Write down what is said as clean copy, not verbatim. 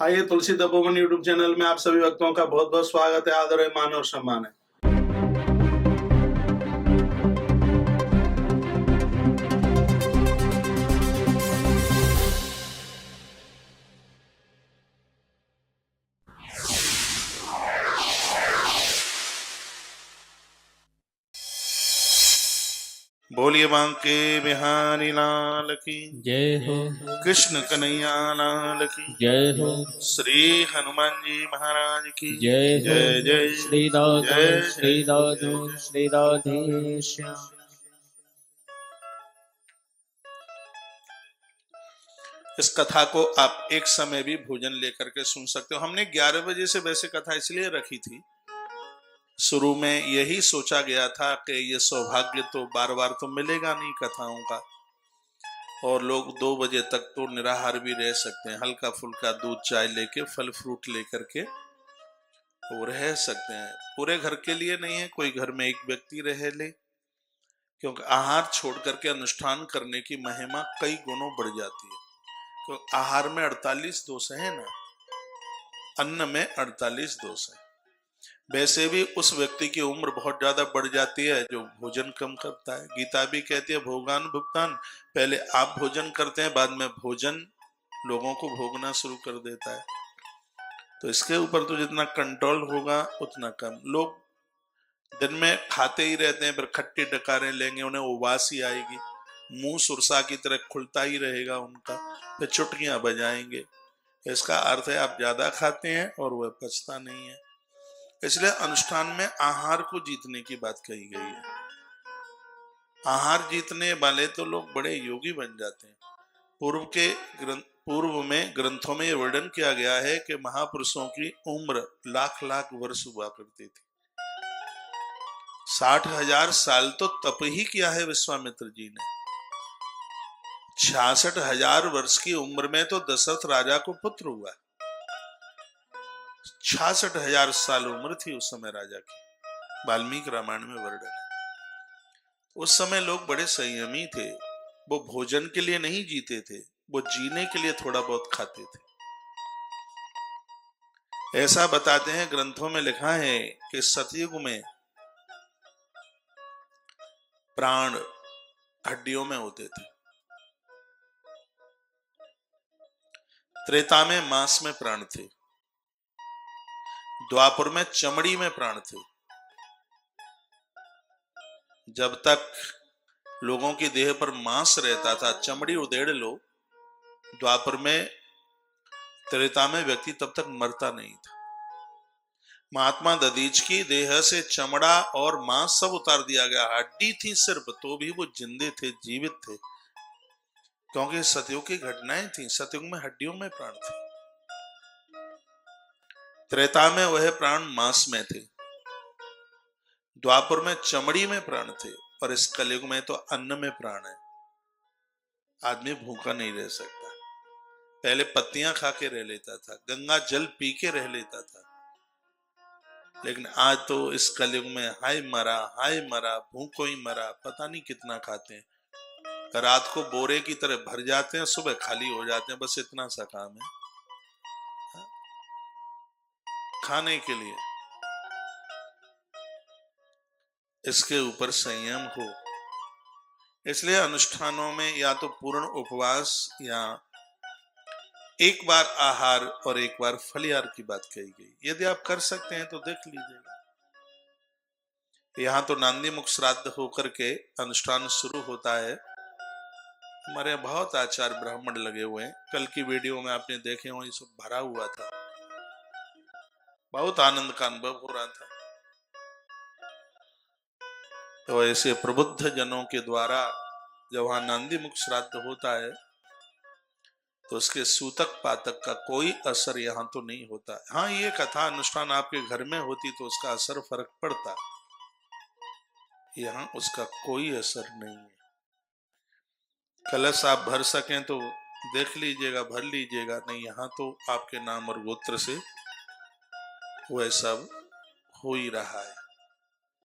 आइए तुलसी Tapovan YouTube channel में आप सभी भक्तों का बहुत बहुत स्वागत है, आदर है, मान और सम्मान है। बोलिए बांके बिहारी लाल की जय हो। कृष्ण कन्हैया लाल की जय हो। श्री हनुमान जी महाराज की जय हो। जय जय श्री राधे जय श्री राधे श्री राधे श्याम। इस कथा को आप एक समय भी भोजन लेकर के सुन सकते हो। हमने 11 बजे से वैसे कथा इसलिए रखी थी, शुरू में यही सोचा गया था कि ये सौभाग्य तो बार बार तो मिलेगा नहीं कथाओं का, और लोग 2 बजे तक तो निराहार भी रह सकते हैं, हल्का फुल्का दूध चाय लेके फल फ्रूट लेकर के वो रह सकते हैं। पूरे घर के लिए नहीं है, कोई घर में एक व्यक्ति रह ले, क्योंकि आहार छोड़ करके अनुष्ठान करने की महिमा कई गुणों बढ़ जाती है। तो आहार में 48 दोष है ना, अन्न में 48 दोष है। वैसे भी उस व्यक्ति की उम्र बहुत ज्यादा बढ़ जाती है जो भोजन कम करता है। गीता भी कहती है भोगान भुगतान, पहले आप भोजन करते हैं, बाद में भोजन लोगों को भोगना शुरू कर देता है। तो इसके ऊपर तो जितना कंट्रोल होगा उतना कम। लोग दिन में खाते ही रहते हैं, फिर खट्टी डकारें लेंगे, उन्हें उबासी आएगी, मुंह सुरसा की तरह खुलता ही रहेगा उनका, फिर चुटकियां बजाएंगे। इसका अर्थ है आप ज्यादा खाते हैं और वह पचता नहीं है। इसलिए अनुष्ठान में आहार को जीतने की बात कही गई है। आहार जीतने वाले तो लोग बड़े योगी बन जाते हैं। पूर्व में ग्रंथों में यह वर्णन किया गया है कि महापुरुषों की उम्र लाख लाख वर्ष हुआ करती थी। 60,000 साल तो तप ही किया है विश्वामित्र जी ने। 66,000 वर्ष की उम्र में तो दशरथ राजा को पुत्र हुआ। 66,000 साल उम्र थी उस समय राजा की, वाल्मीकि रामायण में वर्णन है। उस समय लोग बड़े संयमी थे, वो भोजन के लिए नहीं जीते थे, वो जीने के लिए थोड़ा बहुत खाते थे। ऐसा बताते हैं, ग्रंथों में लिखा है कि सतयुग में प्राण हड्डियों में होते थे, त्रेता में मांस में प्राण थे, द्वापर में चमड़ी में प्राण थे। जब तक लोगों की देह पर मांस रहता था, चमड़ी उधेड़ लो, द्वापर में त्रेता में व्यक्ति तब तक मरता नहीं था। महात्मा दधीच की देह से चमड़ा और मांस सब उतार दिया गया, हड्डी थी सिर्फ, तो भी वो जिंदे थे, जीवित थे, क्योंकि सतयुग की घटनाएं थी। सतयुग में हड्डियों में प्राण थे, त्रेता में वह प्राण मांस में थे, द्वापर में चमड़ी में प्राण थे, और इस कलयुग में तो अन्न में प्राण है। आदमी भूखा नहीं रह सकता। पहले पत्तियां खा के रह लेता था, गंगा जल पी के रह लेता था, लेकिन आज तो इस कलयुग में हाय मरा भूखो ही मरा, पता नहीं कितना खाते हैं। रात को बोरे की तरह भर जाते हैं, सुबह खाली हो जाते हैं, बस इतना सा काम है खाने के लिए। इसके ऊपर संयम हो। इसलिए अनुष्ठानों में या तो पूर्ण उपवास या एक बार आहार और एक बार फलिहार की बात कही गई। यदि आप कर सकते हैं तो देख लीजिएगा। यहां तो नांदी मुख श्राद्ध होकर के अनुष्ठान शुरू होता है। हमारे यहाँ बहुत आचार्य ब्राह्मण लगे हुए हैं। कल की वीडियो में आपने देखे हो, ये सब भरा हुआ था, बहुत आनंद का अनुभव हो रहा था। तो ऐसे प्रबुद्ध जनों के द्वारा जब वहां नांदी मुख श्राद्ध होता है तो उसके सूतक पातक का कोई असर यहाँ तो नहीं होता। हाँ, ये कथा अनुष्ठान आपके घर में होती तो उसका असर फर्क पड़ता, यहाँ उसका कोई असर नहीं है। कलश आप भर सकें तो देख लीजिएगा, भर लीजिएगा, नहीं यहाँ तो आपके नाम और गोत्र से वह सब हो ही रहा है।